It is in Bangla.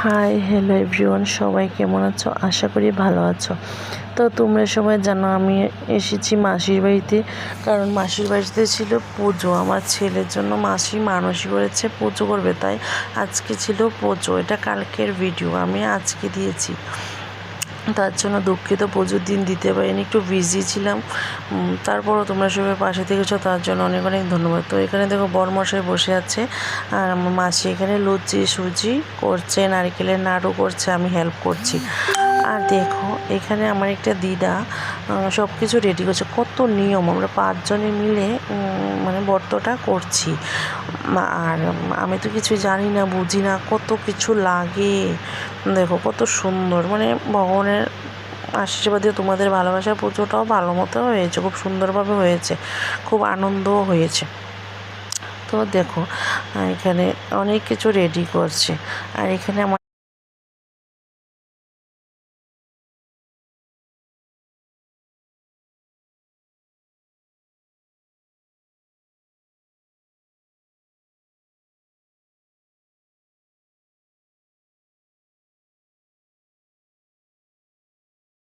হাই হ্যালো এভরিওয়ান, সবাই কেমন আছো? আশা করি ভালো আছো। তো তোমরা সবাই জানো আমি এসেছি মাসির বাড়িতে, কারণ মাসির বাড়িতে ছিল পুজো। আমার ছেলের জন্য মাসি মানসিক করেছে পুজো করবে, তাই আজকে ছিল পুজো। এটা কালকের ভিডিও, আমি আজকে দিয়েছি। তার জন্য দুঃখিত, পুজোর দিন দিতে পারিনি, একটু বিজি ছিলাম। তারপরও তোমরা সবাই পাশে থেকেছো, তার জন্য অনেক অনেক ধন্যবাদ। তো এখানে দেখো বরমশাই বসে আছে, আর আমার মাসি এখানে লুচি সুজি করছে, নারকেলের নাড়ু করছে, আমি হেল্প করছি। আর দেখো এখানে আমার একটা দিদা সব কিছু রেডি করছে। কত নিয়ম, আমরা 5 জনে মিলে মানে ব্রতটা করছি। আর আমি তো কিছু জানি না, বুঝি না, কত কিছু লাগে। দেখো কত সুন্দর, মানে ভগবানের আশীর্বাদে তোমাদের ভালোবাসার পুজোটাও ভালো মতো হয়েছে, খুব সুন্দরভাবে হয়েছে, খুব আনন্দও হয়েছে। তো দেখো এখানে অনেক কিছু রেডি করছে। আর এখানে আমার